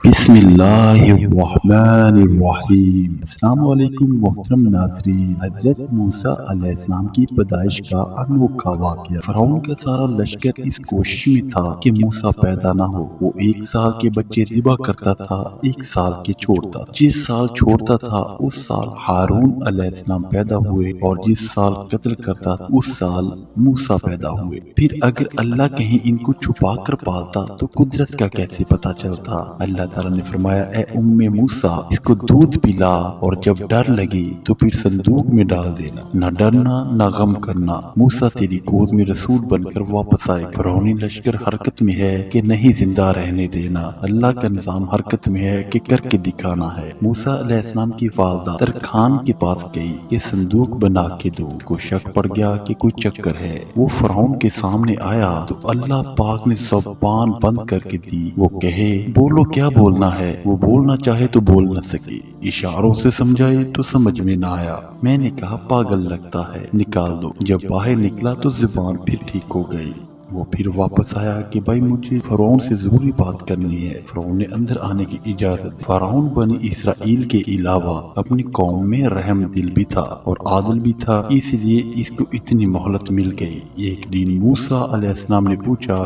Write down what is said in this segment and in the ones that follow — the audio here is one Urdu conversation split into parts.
بسم اللہ الرحمن الرحیم۔ السلام علیکم محترم ناظرین۔ حضرت موسیٰ علیہ السلام کی پیدائش کا انوکھا واقعہ۔ فرعون کا سارا لشکر اس کوشش میں تھا کہ موسیٰ پیدا نہ ہو۔ وہ 1 سال کے بچے ذبح کرتا تھا، 1 سال کے چھوڑتا۔ جس سال چھوڑتا تھا اس سال ہارون علیہ السلام پیدا ہوئے، اور جس سال قتل کرتا اس سال موسیٰ پیدا ہوئے۔ پھر اگر اللہ کہیں ان کو چھپا کر پالتا تو قدرت کا کیسے پتہ چلتا؟ اللہ تعالیٰ نے فرمایا، اے موسیٰ، اس کو دودھ پلا، اور جب ڈر لگے تو پھر صندوق میں ڈال دینا، نہ ڈرنا نہ غم کرنا، موسیٰ تیری گود میں رسول بن کر واپس آئے۔ فرعونی لشکر حرکت میں ہے کہ نہیں زندہ رہنے دینا، اللہ کا نظام حرکت میں ہے کہ کر کے دکھانا ہے۔ موسیٰ علیہ السلام کی والدہ ترخان کے پاس گئی کہ صندوق بنا کے دو۔ کو شک پڑ گیا کہ کوئی چکر ہے۔ وہ فرعون کے سامنے آیا تو اللہ پاک نے زبان بند کر کے دی۔ وہ کہے، بولو کیا بولنا ہے؟ وہ بولنا چاہے تو بول نہ سکے، اشاروں سے سمجھائے تو سمجھ میں نہ آیا۔ میں نے کہا، پاگل لگتا ہے، نکال دو۔ جب باہر نکلا تو زبان پھر ٹھیک ہو گئی۔ وہ پھر واپس آیا کہ بھائی مجھے فرعون سے ضروری بات کرنی ہے۔ فرعون نے اندر آنے کی اجازت۔ فرعون بنی اسرائیل کے علاوہ اپنی قوم میں رحم دل بھی تھا اور عادل بھی تھا، اس لیے اس کو اتنی مہلت مل گئی۔ ایک دن موسیٰ علیہ السلام نے پوچھا،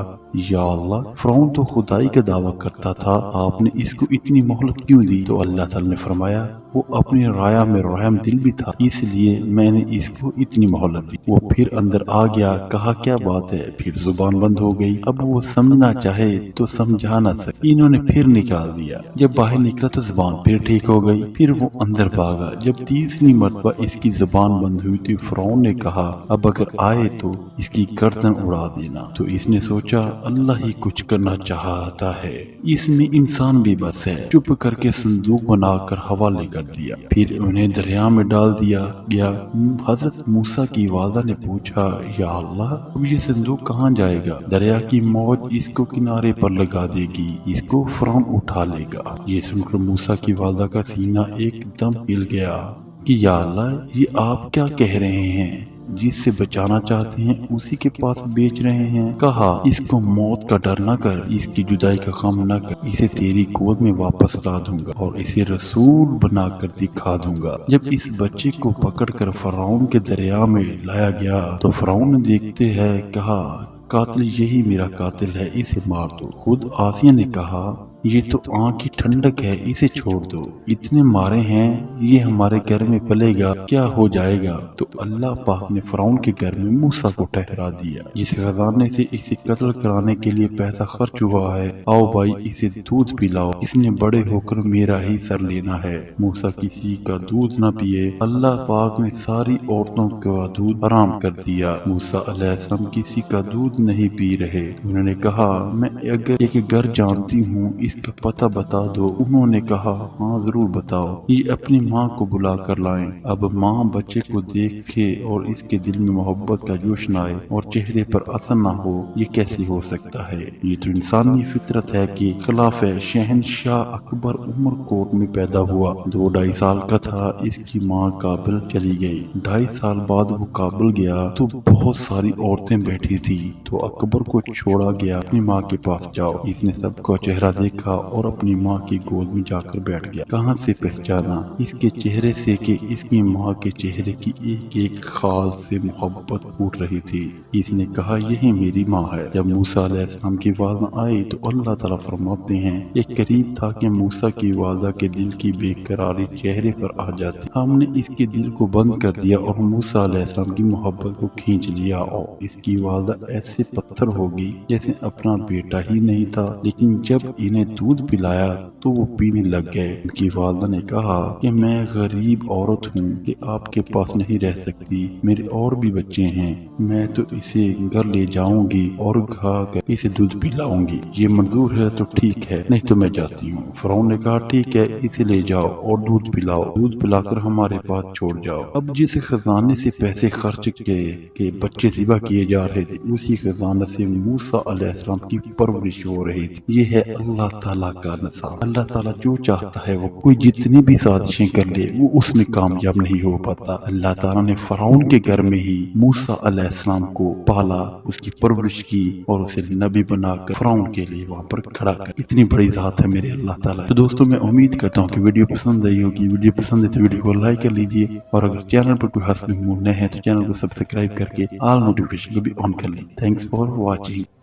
یا اللہ، فرعون تو خدائی کا دعویٰ کرتا تھا، آپ نے اس کو اتنی مہلت کیوں دی؟ تو اللہ تعالیٰ نے فرمایا، وہ اپنی رایا میں رحم دل بھی تھا، اس لیے میں نے اس کو اتنی مہلت دی۔ وہ پھر اندر آ گیا، کہا کیا بات ہے؟ پھر زبان بند ہو گئی۔ اب وہ سمجھنا چاہے تو سمجھا نہ سکے، انہوں نے پھر نکال دیا۔ جب باہر نکلا تو زبان پھر ٹھیک ہو گئی۔ پھر وہ اندر بھاگا۔ جب تیسری مرتبہ اس کی زبان بند ہوئی تو فرعون نے کہا، اب اگر آئے تو اس کی گردن اڑا دینا۔ تو اس نے سوچا، اللہ ہی کچھ کرنا چاہتا ہے، اس میں انسان بھی بس ہے۔ چپ کر کے صندوق بنا کر حوالے کر دیا، پھر انہیں دریا میں ڈال دیا گیا۔ حضرت موسیٰ کی والدہ نے پوچھا، یا اللہ، اب یہ صندوق کہاں جائے گا؟ دریا کی موج اس کو کنارے پر لگا دے گی، اس کو فرعون اٹھا لے گا۔ یہ سن کر موسیٰ کی والدہ کا سینہ ایک دم ہل گیا کہ یا اللہ، یہ آپ کیا کہہ رہے ہیں؟ جس سے بچانا چاہتے ہیں اسی کے پاس بیچ رہے ہیں۔ کہا، اس کو موت کا ڈر نہ کر، اس کی جدائی کا غم نہ کر، اسے تیری گود میں واپس لا دوں گا اور اسے رسول بنا کر دکھا دوں گا۔ جب اس بچے کو پکڑ کر فرعون کے دریا میں لایا گیا تو فرعون نے دیکھتے ہیں کہا، قاتل یہی میرا قاتل ہے، اسے مار دو۔ خود آسیہ نے کہا، یہ تو آنکھ کی ٹھنڈک ہے، اسے چھوڑ دو، اتنے مارے ہیں، یہ ہمارے گھر میں پلے گا، کیا ہو جائے گا؟ تو اللہ پاک نے فرعون کے گھر میں موسیٰ کو ٹھہرا دیا، جس خزانے سے اسے قتل کرانے کے لیے پیسہ خرچ ہوا ہے، آؤ بھائی اسے دودھ پلاؤ، اس نے بڑے ہو کر میرا ہی سر لینا ہے۔ موسیٰ کسی کا دودھ نہ پیے، اللہ پاک نے ساری عورتوں کا دودھ حرام کر دیا۔ موسیٰ علیہ السلام کسی کا دودھ نہیں پی رہے۔ انہوں نے کہا، میں اگر ایک گھر جانتی ہوں، اس کا پتہ بتا دو۔ انہوں نے کہا، ہاں ضرور بتاؤ، یہ اپنی ماں کو بلا کر لائیں۔ اب ماں بچے کو دیکھے اور اس کے دل میں محبت کا جوش نہ آئے اور چہرے پر اثر نہ ہو، یہ کیسے ہو سکتا ہے؟ یہ تو انسانی فطرت ہے کہ خلاف شہنشاہ اکبر عمر کوٹ میں پیدا ہوا، 2-2.5 سال کا تھا، اس کی ماں کابل چلی گئی۔ 2.5 سال بعد وہ کابل گیا تو بہت ساری عورتیں بیٹھی تھی، تو اکبر کو چھوڑا گیا، اپنی ماں کے پاس جاؤ۔ اس نے سب کا چہرہ دیکھا اور اپنی ماں کی گود میں جا کر بیٹھ گیا۔ کہاں سے پہچانا اس کے چہرے سے کہ اس کی ماں کے چہرے کی ایک ایک خال سے محبت پھوٹ رہی تھی۔ اس نے کہا، یہی میری ماں ہے۔ جب موسیٰ علیہ السلام کی والدہ آئی تو اللہ تعالیٰ فرماتے ہیں، یہ قریب تھا کہ موسیٰ کی والدہ کے دل کی بے قراری چہرے پر آ جاتی، ہم نے اس کے دل کو بند کر دیا اور موسیٰ علیہ السلام کی محبت کو کھینچ لیا، اور اس کی والدہ ایسے پتھر ہوگی جیسے اپنا بیٹا ہی نہیں تھا۔ لیکن جب انہیں دودھ پلایا تو وہ پینے لگ گئے۔ ان کی والدہ نے کہا کہ میں غریب عورت ہوں کہ آپ کے پاس نہیں رہ سکتی، میرے اور بھی بچے ہیں، میں تو اسے گھر لے جاؤں گی اور کھا کر اسے دودھ پلاؤں گی، یہ منظور ہے تو ٹھیک ہے، نہیں تو میں جاتی ہوں۔ فرعون نے کہا، ٹھیک ہے، اسے لے جاؤ اور دودھ پلاؤ، دودھ پلا کر ہمارے پاس چھوڑ جاؤ۔ اب جس خزانے سے پیسے خرچ کے بچے ذبح کیے جا رہے تھے، اسی خزانے سے موسیٰ علیہ السلام کی پرورش ہو رہی تھی۔ یہ ہے اللہ تعالیٰ کا نظام۔ اللہ تعالیٰ جو چاہتا ہے وہ کوئی جتنی بھی سازشیں کر لے وہ اس میں کامیاب نہیں ہو پاتا۔ اللہ تعالیٰ نے فرعون کے گھر میں ہی موسیٰ علیہ السلام کو پالا، اس کی پرورش کی اور اسے نبی بنا کر فرعون کے لیے وہاں پر کھڑا کر۔ اتنی بڑی ذات ہے میرے اللہ تعالیٰ۔ تو دوستوں میں امید کرتا ہوں کہ ویڈیو پسند آئی ہوگی۔ ویڈیو پسند ہے تو ویڈیو کو لائک کر لیجئے، اور اگر چینل پر کوئی حسب نمود نہ ہے تو چینل کو سبسکرائب کر کے آل نوٹیفیکیشن کو بھی آن کر لیں۔ Thanks for watching.